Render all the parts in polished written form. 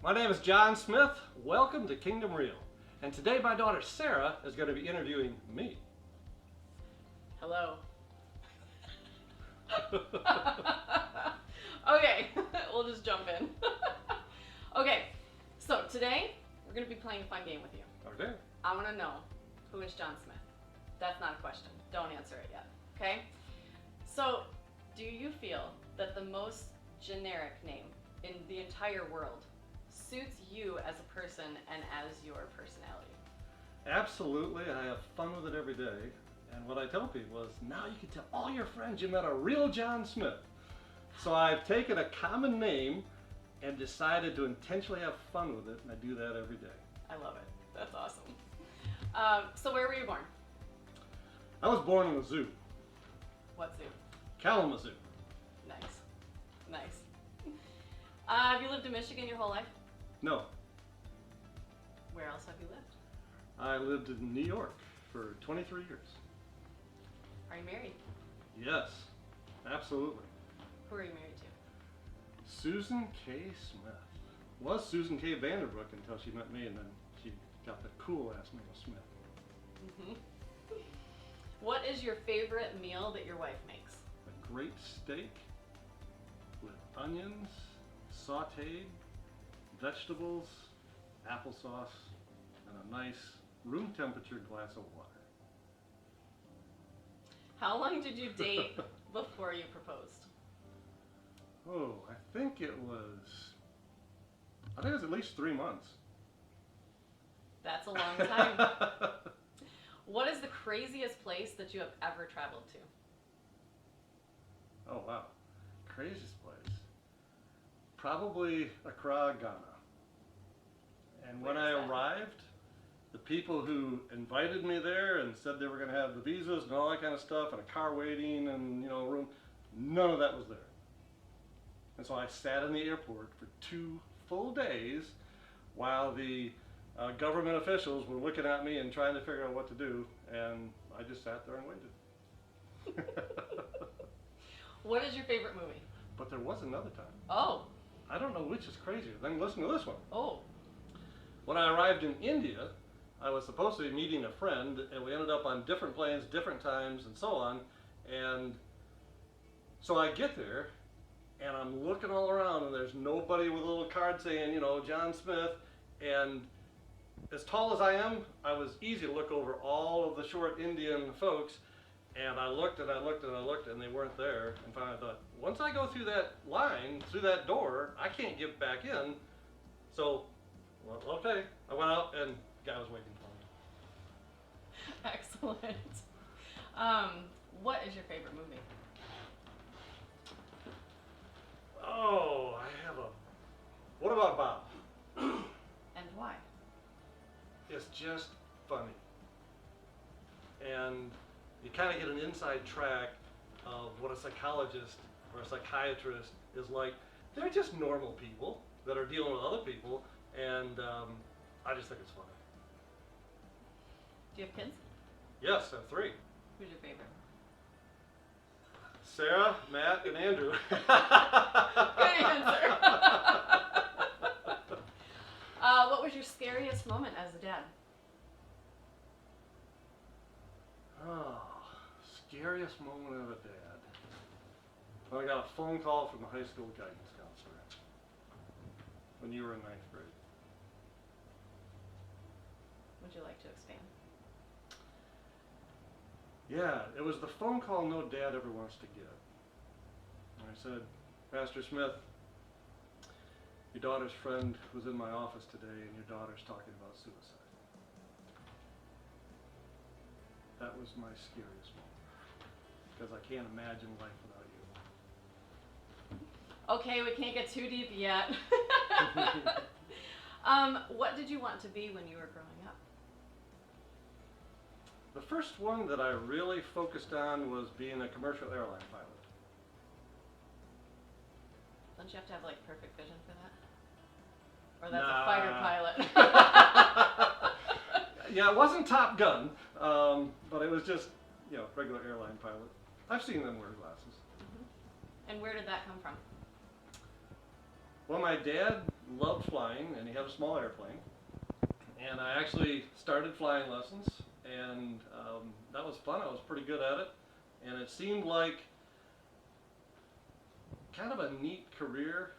My name is John Smith. Welcome to Kingdom Real. And today my daughter Sarah is going to be interviewing me. Hello. Okay, we'll just jump in. Okay, so today we're going to be playing a fun game with you. Okay. I want to know, who is John Smith? That's not a question. Don't answer it yet. Okay? So, do you feel that the most generic name in the entire world suits you as a person and as your personality? Absolutely. I have fun with it every day. And what I tell people is, now you can tell all your friends you met a real John Smith. So I've taken a common name and decided to intentionally have fun with it, and I do that every day. I love it. That's awesome. So where were you born? I was born in a zoo, What zoo? Kalamazoo. Nice. Nice. Have you lived in Michigan your whole life? No, Where else have you lived? I lived in New York for 23 years. Are you married? Yes, absolutely. Who are you married to? Susan K. Smith. Was Susan K. Vanderbrook until she met me, and then she got the cool ass name of Smith. Mm-hmm. What is your favorite meal that your wife makes? A great steak with onions, sauteed, vegetables, applesauce, and a nice room temperature glass of water. How long did you date before you proposed? Oh, I think it was at least 3 months. That's a long time. What is the craziest place that you have ever traveled to? Oh wow, craziest place. Probably Accra, Ghana. And when I Where is that? arrived, the people who invited me there and said they were going to have the visas and all that kind of stuff and a car waiting and room, none of that was there. And so I sat in the airport for 2 full days while the government officials were looking at me and trying to figure out what to do, and I just sat there and waited. What is your favorite movie? But there was another time. Oh. I don't know which is crazier. Then listen to this one. Oh. When I arrived in India, I was supposed to be meeting a friend, and we ended up on different planes, different times, and so on. And so I get there, and I'm looking all around, and there's nobody with a little card saying, John Smith. And as tall as I am, I was easy to look over all of the short Indian folks. And I looked and I looked and I looked, and they weren't there. And finally I thought, once I go through that line, through that door, I can't get back in. So, well, okay. I went out, and the guy was waiting for me. Excellent. What is your favorite movie? Oh, I have a... What about Bob? And why? It's just funny. And you kind of get an inside track of what a psychologist or a psychiatrist is like. They're just normal people that are dealing with other people, and I just think it's funny. Do you have kids? Yes, I have 3. Who's your favorite? Sarah, Matt, and Andrew. Good answer. What was your scariest moment as a dad? Oh, scariest moment of a dad. Well, I got a phone call from the high school guidance counselor when you were in 9th grade. Would you like to expand? Yeah, it was the phone call no dad ever wants to get. And I said, Pastor Smith, your daughter's friend was in my office today, and your daughter's talking about suicide. That was my scariest moment, because I can't imagine life without you. Okay, we can't get too deep yet. What did you want to be when you were growing up? The first one that I really focused on was being a commercial airline pilot. Don't you have to have like perfect vision for that? Or that's Nah. a fighter pilot. Yeah, it wasn't Top Gun, but it was just, regular airline pilot. I've seen them wear glasses. And where did that come from? Well, my dad loved flying, and he had a small airplane. And I actually started flying lessons, and that was fun. I was pretty good at it. And it seemed like kind of a neat career.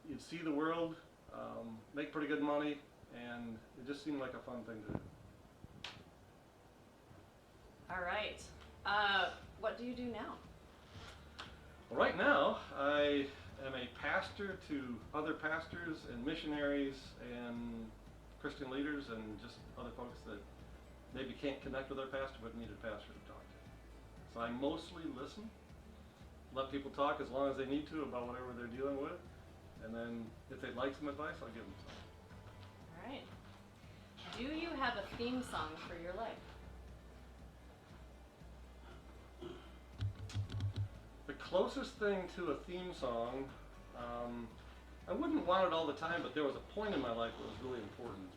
You'd see the world, make pretty good money, and it just seemed like a fun thing to do. All right. What do you do now? Well, right now, I am a pastor to other pastors and missionaries and Christian leaders and just other folks that maybe can't connect with their pastor but need a pastor to talk to. So I mostly listen, let people talk as long as they need to about whatever they're dealing with, and then if they'd like some advice, I'll give them some. All right. Do you have a theme song for your life? The closest thing to a theme song, I wouldn't want it all the time, but there was a point in my life that was really important.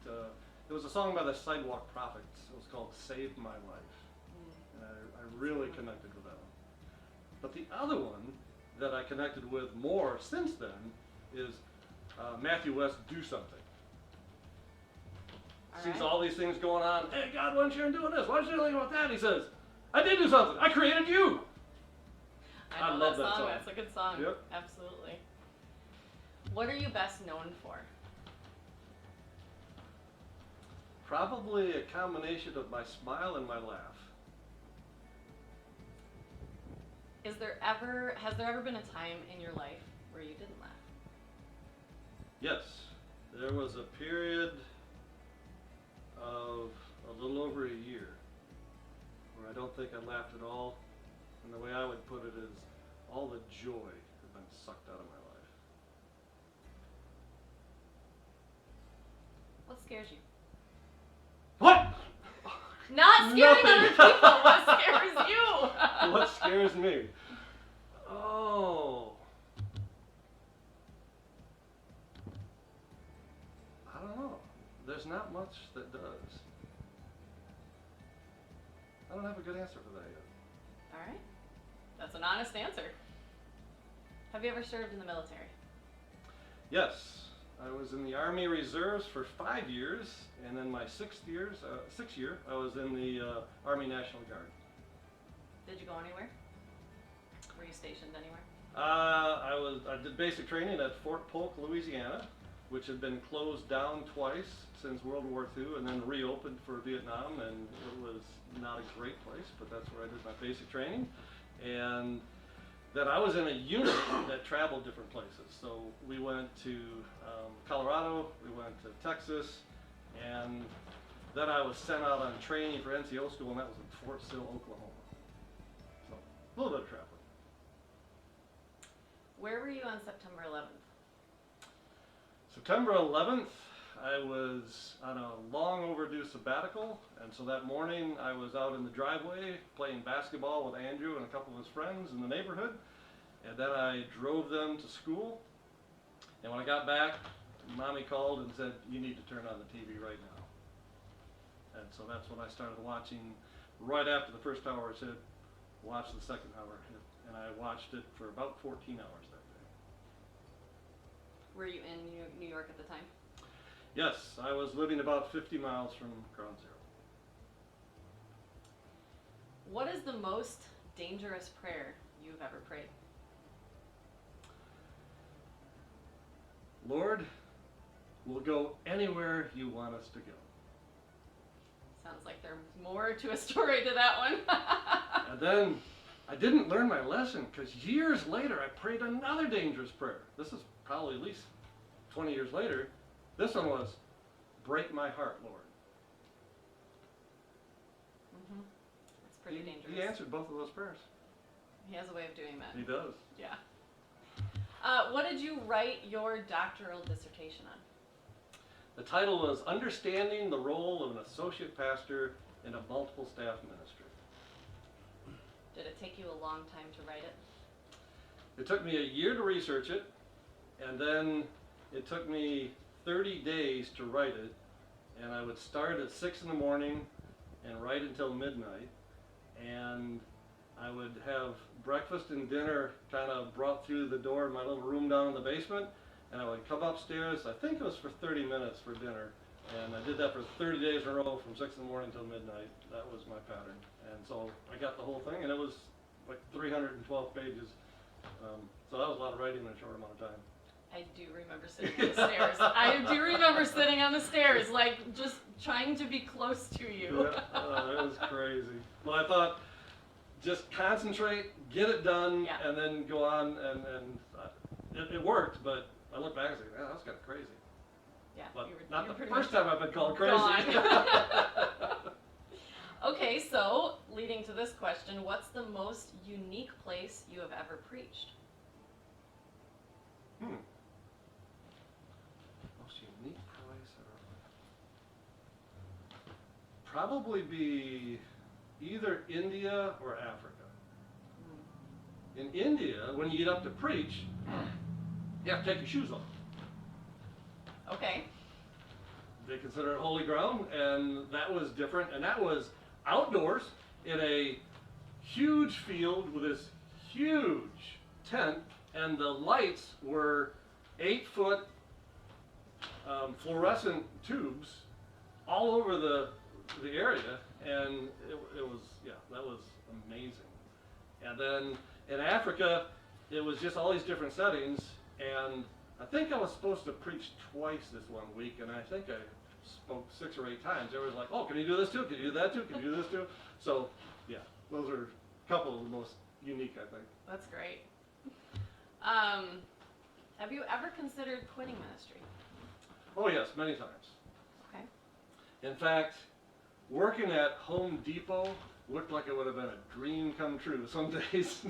It was a song by the Sidewalk Prophets. It was called Save My Life. And I really connected with that one. But the other one that I connected with more since then is Matthew West, Do Something. Sees all these things going on. Hey, God, why aren't you doing this? Why aren't you doing about that? He says, I did do something. I created you. I love that song. That's a good song. Yep. Absolutely. What are you best known for? Probably a combination of my smile and my laugh. Has there ever been a time in your life where you didn't laugh? Yes, there was a period of a little over a year where I don't think I laughed at all. And the way I would put it is, all the joy had been sucked out of my life. What scares you? What? Not scaring other people. What scares you? What scares me? Oh. I don't know. There's not much that does. I don't have a good answer for that yet. All right. That's an honest answer. Have you ever served in the military? Yes. I was in the Army Reserves for 5 years, and then my sixth year, I was in the Army National Guard. Did you go anywhere? Were you stationed anywhere? I did basic training at Fort Polk, Louisiana, which had been closed down twice since World War II, and then reopened for Vietnam, and it was not a great place, but that's where I did my basic training. And then I was in a unit that traveled different places. So we went to Colorado, we went to Texas, and then I was sent out on training for NCO school, and that was in Fort Sill, Oklahoma. So a little bit of traveling. Where were you on September 11th? September 11th, I was on a long overdue sabbatical, and so that morning I was out in the driveway playing basketball with Andrew and a couple of his friends in the neighborhood, and then I drove them to school, and when I got back, Mommy called and said, you need to turn on the TV right now. And so that's when I started watching. Right after the first hour hit, watched the second hour hit, and I watched it for about 14 hours that day. Were you in New York at the time? Yes, I was living about 50 miles from Ground Zero. What is the most dangerous prayer you've ever prayed? Lord, we'll go anywhere you want us to go. Sounds like there's more to a story to that one. And then I didn't learn my lesson, because years later I prayed another dangerous prayer. This is probably at least 20 years later. This one was, break my heart, Lord. Mm-hmm. That's pretty dangerous. He answered both of those prayers. He has a way of doing that. He does. Yeah. What did you write your doctoral dissertation on? The title was Understanding the Role of an Associate Pastor in a Multiple Staff Ministry. Did it take you a long time to write it? It took me a year to research it, and then it took me 30 days to write it, and I would start at 6 in the morning and write until midnight, and I would have breakfast and dinner kind of brought through the door in my little room down in the basement, and I would come upstairs. I think it was for 30 minutes for dinner, and I did that for 30 days in a row from 6 in the morning till midnight. That was my pattern, and so I got the whole thing, and it was like 312 pages. So that was a lot of writing in a short amount of time. I do remember sitting on the stairs. I do remember sitting on the stairs, like just trying to be close to you. Yeah, it was crazy. Well, I thought, just concentrate, get it done, Yeah. and then go on, and it worked, but I look back and say, that was kind of crazy. Yeah, But you were, not you were the pretty first much time I've been called crazy. gone. Okay, so leading to this question, what's the most unique place you have ever preached? Most unique place ever. Probably be either India or Africa. In India, when you get up to preach, you have to take your shoes off. Okay. They consider it holy ground, and that was different. And that was outdoors in a huge field with this huge tent, and the lights were 8-foot fluorescent tubes all over the area, and it was, yeah, that was amazing. And then in Africa, it was just all these different settings, and I think I was supposed to preach twice this one week, and I think I spoke 6 or 8 times. Everyone was like, oh, can you do this too? Can you do that too? Can you do this too? So, yeah, those are a couple of the most unique, I think. That's great. Have you ever considered quitting ministry? Oh yes, many times. Okay. In fact, working at Home Depot looked like it would have been a dream come true some days.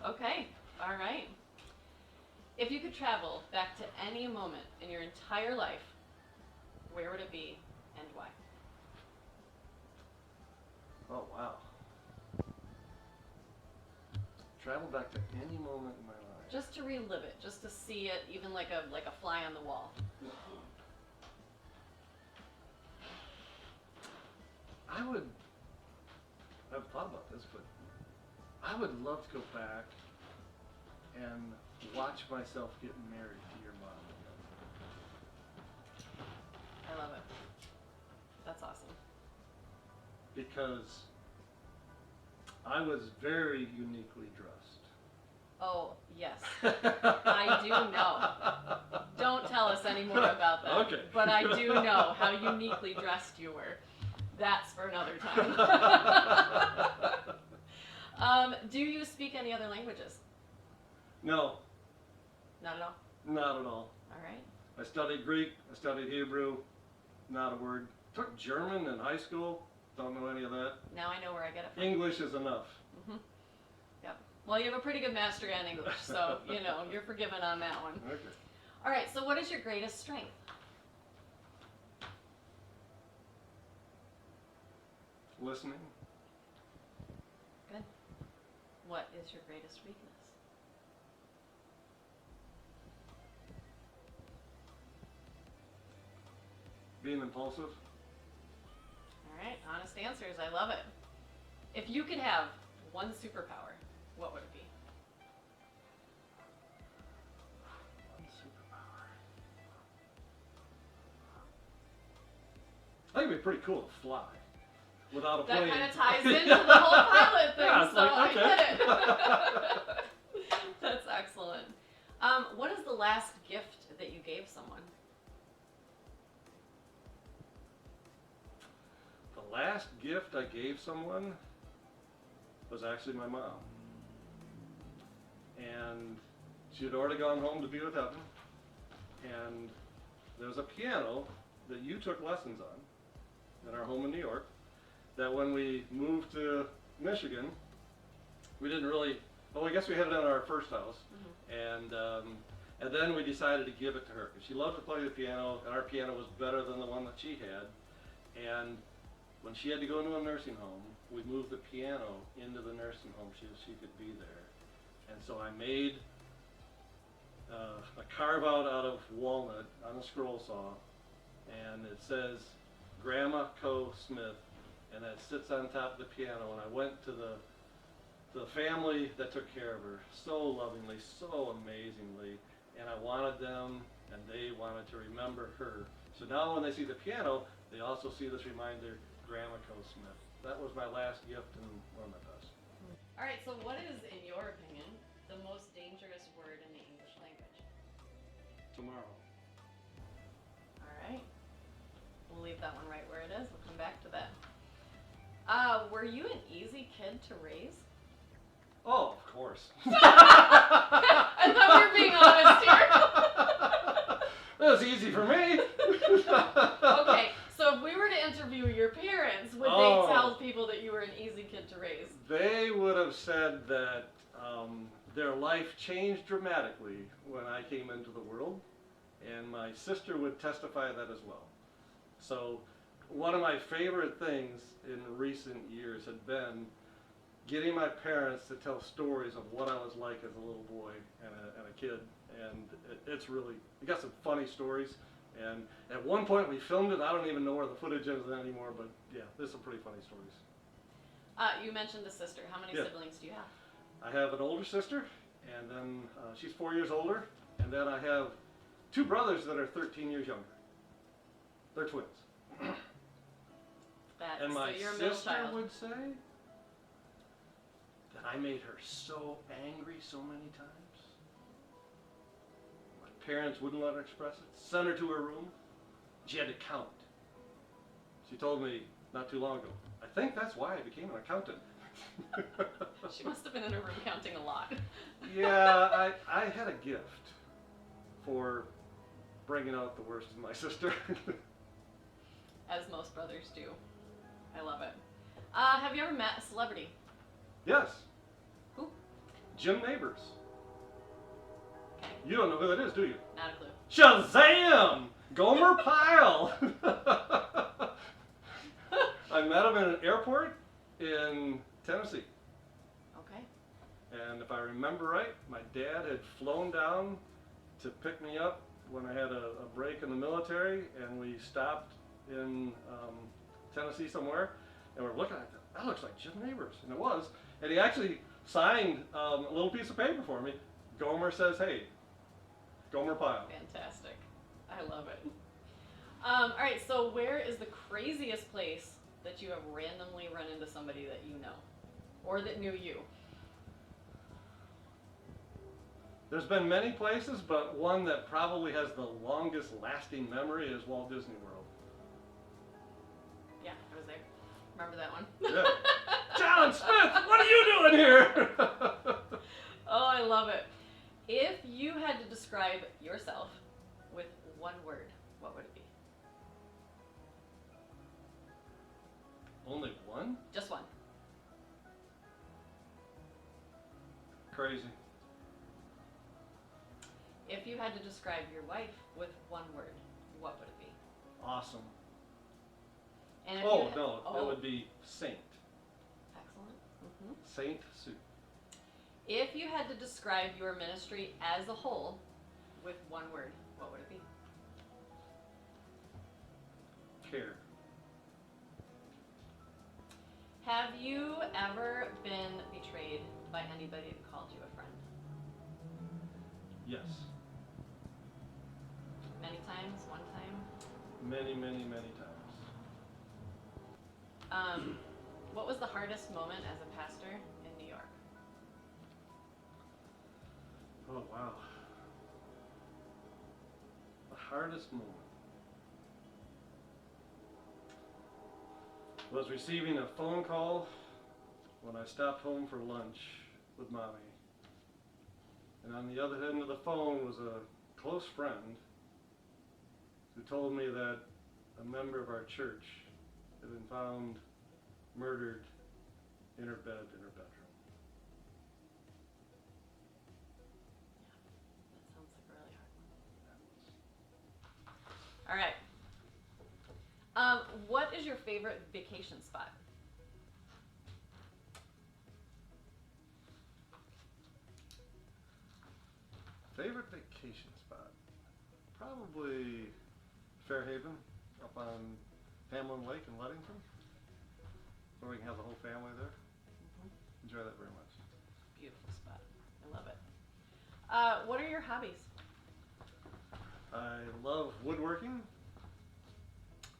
Okay, all right. If you could travel back to any moment in your entire life, where would it be and why? Oh wow. Travel back to any moment in my life. Just to relive it, just to see it, even like a fly on the wall. I've thought about this, but I would love to go back and watch myself get married to your mom again. I love it. That's awesome. Because I was very uniquely dressed. Oh, yes. I do know. Don't tell us any more about that. Okay. But I do know how uniquely dressed you were. That's for another time. Do you speak any other languages? No, Not at all? not at all. All right. I studied Greek, I studied Hebrew, not a word. Took German in high school, don't know any of that. Now I know where I get it from. English is enough. Mm-hmm. Yep. Well, you have a pretty good mastery on English, so, you're forgiven on that one. Okay. All right, so what is your greatest strength? Listening. Good. What is your greatest weakness? Being impulsive. All right, honest answers. I love it. If you could have one superpower, what would it be? One superpower. I think it'd be pretty cool to fly without a plane. That kind of ties into the whole pilot thing, Yeah, it's so like, okay. I get it. That's excellent. What is the last gift that you gave someone? The last gift I gave someone was actually my mom. And she had already gone home to be with heaven. And there was a piano that you took lessons on in our home in New York, that when we moved to Michigan, we didn't really, well, I guess we had it in our first house. And then we decided to give it to her, because she loved to play the piano, and our piano was better than the one that she had. And when she had to go into a nursing home, we moved the piano into the nursing home so she could be there. And so I made a carve out of walnut on a scroll saw, and it says Grandma Co. Smith, and that sits on top of the piano. And I went to the family that took care of her so lovingly, so amazingly, and I wanted them, and they wanted to remember her. So now when they see the piano, they also see this reminder, Grandma Co. Smith. That was my last gift and one of my best. All right, so what is, in your opinion, the most dangerous word in the English language? Tomorrow. All right. We'll leave that one right where it is. We'll come back to that. Were you an easy kid to raise? Oh, of course. I thought we were being honest here. That was easy for me. Okay, so if we were to interview your parents, would they tell people that you were an easy kid to raise? They would have said that their life changed dramatically when I came into the world, and my sister would testify that as well. So one of my favorite things in recent years had been getting my parents to tell stories of what I was like as a little boy and a kid, and it's really, we got some funny stories, and at one point we filmed it. I don't even know where the footage is anymore, but yeah, there's some pretty funny stories. You mentioned a sister. How many siblings do you have? I have an older sister, and then she's 4 years older, and then I have two brothers that are 13 years younger. They're twins. And my so you're a middle sister child. would say that I made her so angry so many times. My parents wouldn't let her express it. Sent her to her room. She had to count. She told me not too long ago, I think that's why I became an accountant. She must have been in her room counting a lot. Yeah, I had a gift for bringing out the worst in my sister. As most brothers do. I love it. Have you ever met a celebrity? Yes. Who? Jim Neighbors. Okay. You don't know who that is, do you? Not a clue. Shazam! Gomer Pyle! I met him in an airport in Tennessee. Okay. And if I remember right, my dad had flown down to pick me up when I had a break in the military, and we stopped in Tennessee somewhere, and we're looking at that looks like Jim Neighbors, and it was. And he actually signed a little piece of paper for me. Gomer says, hey, Gomer Pyle. Fantastic. I love it. All right, so where is the craziest place that you have randomly run into somebody that you know, or that knew you? There's been many places, but one that probably has the longest lasting memory is Walt Disney World. Yeah, I was there. Remember that one? Yeah. John Smith, what are you doing here? Oh, I love it. If you had to describe yourself with one word, what would it be? Only one? Just one. Crazy. If you had to describe your wife with one word, what would it be? Awesome. And if Oh, you no, that would be Saint. Excellent. Mm-hmm. Saint Sue. If you had to describe your ministry as a whole with one word, what would it be? Care. Have you ever been betrayed by anybody that called you a friend? Yes. Many times? One time? Many, many, many times. What was the hardest moment as a pastor in New York? Oh, wow. The hardest moment was receiving a phone call when I stopped home for lunch with Mommy. And on the other end of the phone was a close friend who told me that a member of our church had been found murdered in her bed in her bedroom. That sounds like a really hard one. All right. What is your favorite vacation spot? Favorite vacation spot? Probably Fairhaven, up on Hamlin Lake in Ludington, where we can have the whole family there. Mm-hmm. Enjoy that very much. Beautiful spot. I love it. What are your hobbies? I love woodworking,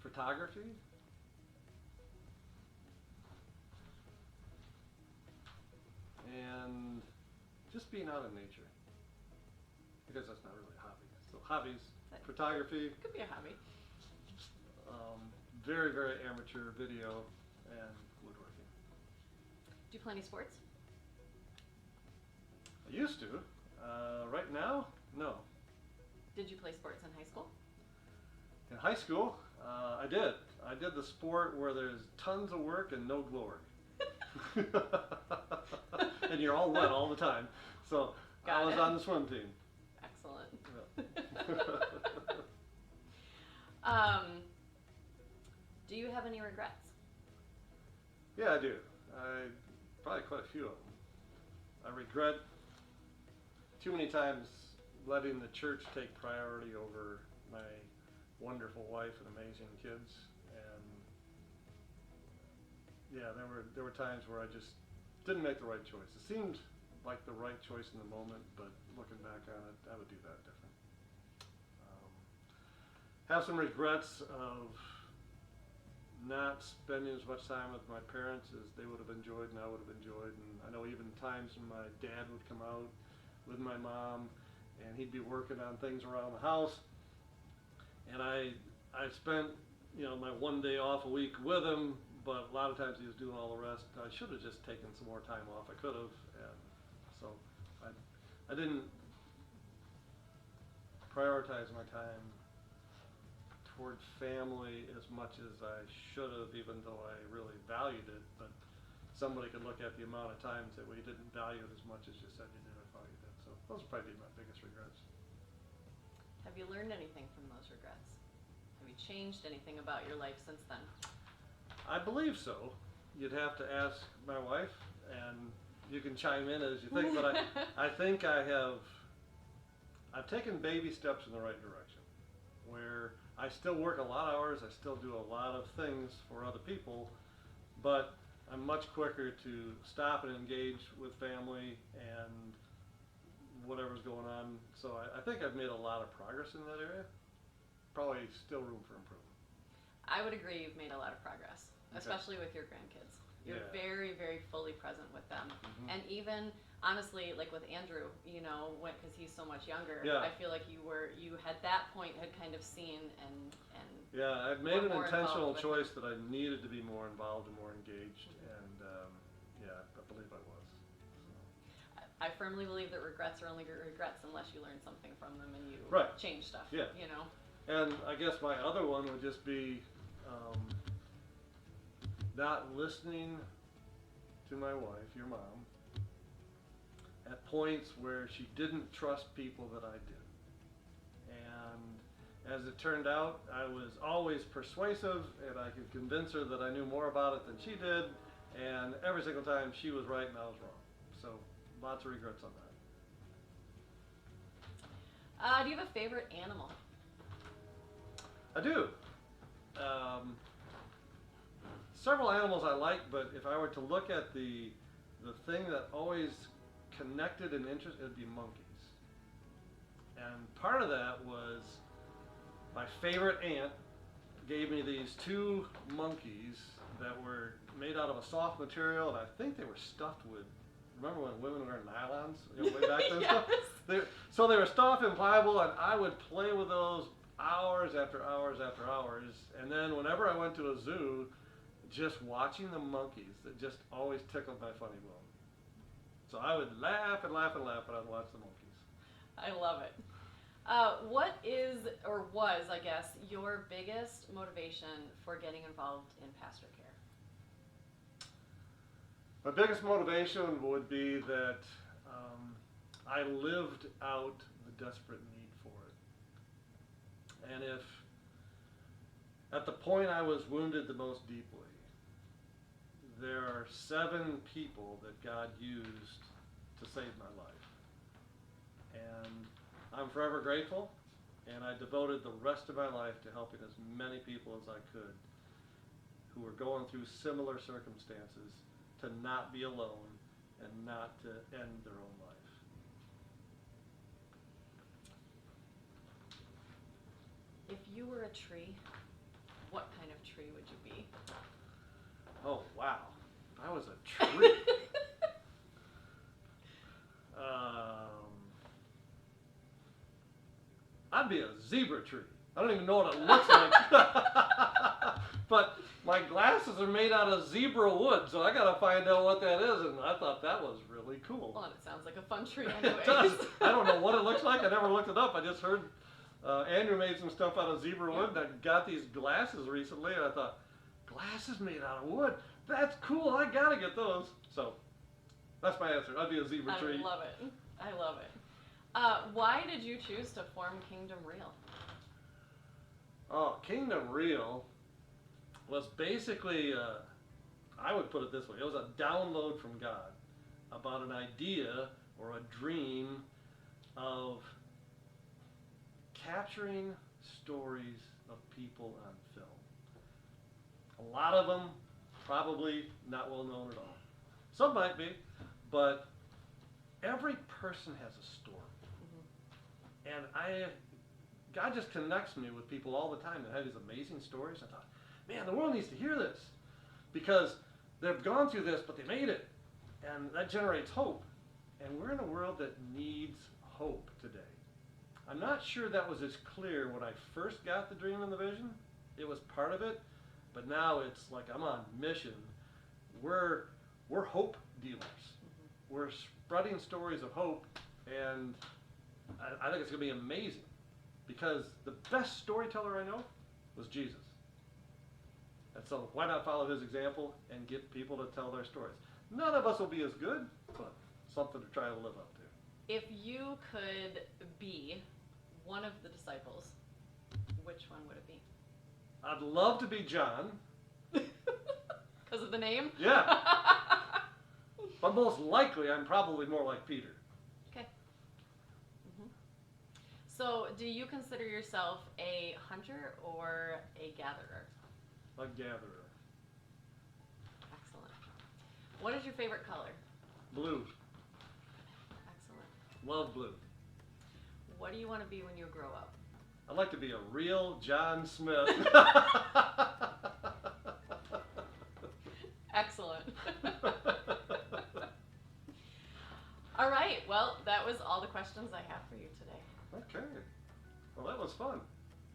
photography, and just being out in nature. Because that's not really a hobby. So hobbies, photography, Could be a hobby. very, very amateur video, and woodworking. Do you play any sports? I used to. Right now, no. Did you play sports in high school? In high school, I did. I did the sport where there's tons of work and no glory. And you're all wet all the time. So I was on the swim team. Excellent. Yeah. Do you have any regrets? Yeah, I do. Probably quite a few of them. I regret too many times letting the church take priority over my wonderful wife and amazing kids. And yeah, there were times where I just didn't make the right choice. It seemed like the right choice in the moment, but looking back on it, I would do that different. Have some regrets of not spending as much time with my parents as they would have enjoyed and I would have enjoyed. And I know even times when my dad would come out with my mom and he'd be working on things around the house, and I spent my one day off a week with him, but a lot of times he was doing all the rest. I should have just taken some more time off. I could have, and so I didn't prioritize my time toward family as much as I should have, even though I really valued it. But somebody could look at the amount of times that we didn't value it as much as you said you did or thought you did. So those would probably be my biggest regrets. Have you learned anything from those regrets? Have you changed anything about your life since then? I believe so. You'd have to ask my wife, and you can chime in as you think, but I think I've taken baby steps in the right direction, where I still work a lot of hours, I still do a lot of things for other people, but I'm much quicker to stop and engage with family and whatever's going on. So I think I've made a lot of progress in that area. Probably still room for improvement. I would agree you've made a lot of progress, Okay. especially with your grandkids. You're Yeah. very, very fully present with them. Mhm. And even, honestly, like with Andrew, because he's so much younger, Yeah. I feel like you at that point had kind of seen and Yeah, I've made We're an more intentional involved with choice that I needed to be more involved and more engaged, and yeah, I believe I was. So. I firmly believe that regrets are only regrets unless you learn something from them and you Right. change stuff. Yeah. And I guess my other one would just be not listening to my wife, your mom, at points where she didn't trust people that I did. And as it turned out, I was always persuasive, and I could convince her that I knew more about it than she did, and every single time she was right and I was wrong. So lots of regrets on that. Do you have a favorite animal? I do. Several animals I like, but if I were to look at the thing that always connected and interested, it'd be monkeys. And part of that was my favorite aunt gave me these two monkeys that were made out of a soft material, and I think they were stuffed with. Remember when women were nylons way back then? Yes. So they were soft and pliable, and I would play with those hours after hours after hours. And then whenever I went to a zoo, just watching the monkeys, that just always tickled my funny bone. So I would laugh and laugh and laugh when I'd watch the monkeys. I love it. What is, or was, I guess, your biggest motivation for getting involved in pastor care? My biggest motivation would be that I lived out the desperate need for it. And if at the point I was wounded the most deeply, there are 7 people that God used to save my life. And I'm forever grateful, and I devoted the rest of my life to helping as many people as I could who were going through similar circumstances to not be alone and not to end their own life. tree, what kind of tree would you be? Oh, wow. If I was a tree. I'd be a zebra tree. I don't even know what it looks like. But my glasses are made out of zebra wood, so I gotta find out what that is, and I thought that was really cool. Well, and it sounds like a fun tree It anyways. does. I don't know what it looks like. I never looked it up. I just heard Andrew made some stuff out of zebra wood, and I got these glasses recently, and I thought, glasses made out of wood? That's cool. I gotta get those. So that's my answer. I'd be a zebra tree. I love it. I love it. Why did you choose to form Kingdom Real? Oh, Kingdom Real was basically, I would put it this way, it was a download from God about an idea or a dream of capturing stories of people on film. A lot of them probably not well known at all. Some might be, but every person has a story. And God just connects me with people all the time that have these amazing stories. I thought, man, the world needs to hear this because they've gone through this, but they made it. And that generates hope. And we're in a world that needs hope today. I'm not sure that was as clear when I first got the dream and the vision. It was part of it, but now it's like I'm on mission. We're hope dealers. We're spreading stories of hope, and I think it's going to be amazing because the best storyteller I know was Jesus. And so why not follow his example and get people to tell their stories? None of us will be as good, but something to try to live up to. If you could be one of the disciples, which one would it be? I'd love to be John. Because of the name? Yeah. But most likely I'm probably more like Peter. Okay. So, do you consider yourself a hunter or a gatherer? A gatherer. Excellent. What is your favorite color? Blue. Excellent. Love blue. What do you want to be when you grow up? I'd like to be a real John Smith. Excellent. All right. Well, that was all the questions I have for you today. Okay. Well, that was fun.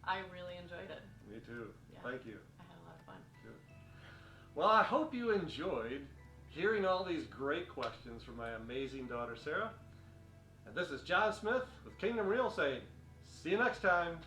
I really enjoyed it. Me too. Yeah. Thank you. I had a lot of fun. Good. Well, I hope you enjoyed hearing all these great questions from my amazing daughter, Sarah. And this is John Smith with Kingdom Real saying, see you next time.